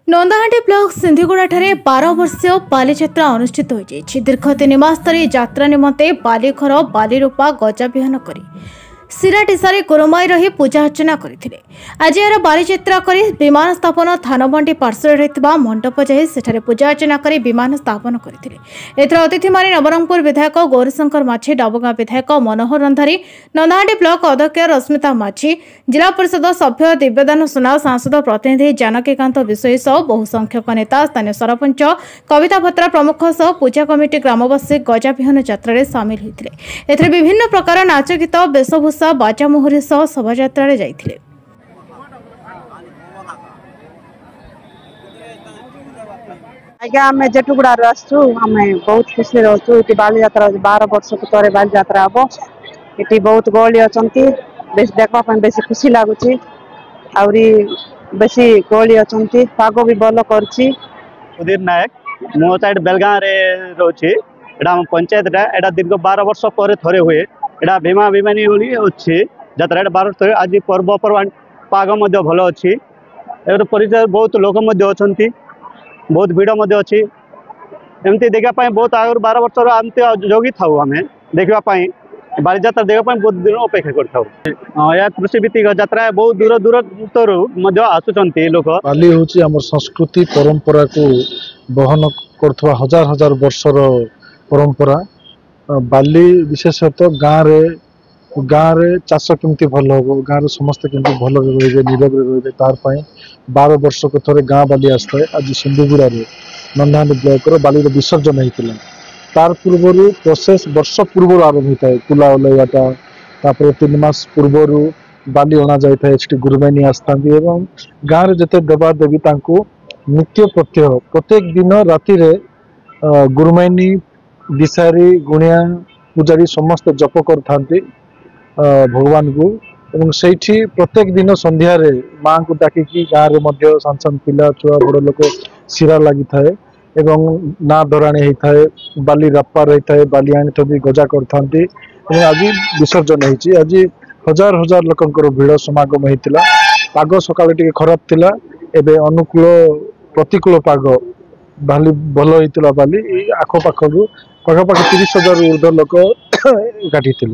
नंदाहाटी block सिंधीगुड़ा ठारे 12 वर्षीय बालीजात्रा अनुष्ठित हो दीर्घ 3 मास धरी यात्रा निमंते बालीघर बालीरूपा गजा विहन करी सिराटिसारे गुरुमाई रही पूजा अर्चना करथिले। आज यार बालीजात्रा करी विमान स्थापन थानबंडी पार्श्व रहितबा मंडप जाई सेठारे पूजा अर्चना करी विमान स्थापन करथिले। एथर अतिथि माने नवरंगपुर विधायक गौरीशंकर माछी, डाबगां विधायक मनोहर रंधारी, नंदाहाटी ब्लॉक अध्यक्ष रश्मिता माछी, जिला परिषद सभ्य दिव्यदान सुना, सांसद प्रतिनिधि जानकीकांत विषयी सह बहु संख्यक नेता, स्थानीय सरपंच कविता भत्रा प्रमुख सह पूजा कमिटी ग्रामवासी गजा विहन यात्रा सामिल होते। एथर विभिन्न प्रकार नाच गीत वेशभूषा बाजा मोहरी सह शोभायात्रा जाइथिले। आज्ञा आम जेटुगुड़ा आसु आम बहुत खुशी रोचु। बाली यात्रा 12 वर्ष पर बाली यात्रा हम ये बहुत गहली अच्छा देखा बेस खुशी लगुच बेसी गहली अच्छा पाग भी भल कर सुधीर नायक मो साइड बेलगाँ रोचे पंचायत दीर्घ 12 वर्ष पर थे हुए एटा भीमा भीमानी अच्छी यात्रा 12 वर्ष आज पर्वपर्वाणी पाग भल अच्छी परिचय बहुत लोक अच्छा बहुत भिड़ अच्छी एमती देखापी बहुत आगे 12 वर्ष आमती जगी था आम देखापी बालीजात्रा देखापी बहुत दिन अपेक्षा कर कृषि भित्तिक यात्रा बहुत दूर दूर आसुंच लोक। बाली हूँ आम संस्कृति परंपरा को बहन कर हजार हजार वर्षर परंपरा। बाली विशेषतः गाँव रे चाष केमती भल हम गाँव समस्त केमती भल रे निरोग रे तार 12 वर्ष को थे गाँ बाली आसता है। आज सिंधुगुड़ा नंदाहाटी ब्लॉक बाली विसर्जन होता तार पूर्व प्रोसेस वर्ष पूर्व आरंभ होता है। कुला ओलैयाटा 3 मास पूर्व बाली अणा जाए एच गुरुमानी आसता गाँव में जिते देवादेवी नित्य प्रत्यय प्रत्येक दिन राति गुरुमानी विषारी गुणिया पूजारी समस्त जप कर भगवान को से प्रत्येक दिन संध्या माँ को डाकिकी गाँव में सांसन पिला छुआ बड़ लोक शिरा लगी थाए ना धराणी होता है बाली रापार होता है बाली आनी गजा करते आज विसर्जन होती। आज हजार हजार लोकंर भिड़ समागम होता पाग सका खराब थिला एबे अनुकूल प्रतिकूल पाग बाली भल होता बाली आखपाखु पाखापाखि 30,000 ऊर्ध्व लोक एकाठी थे।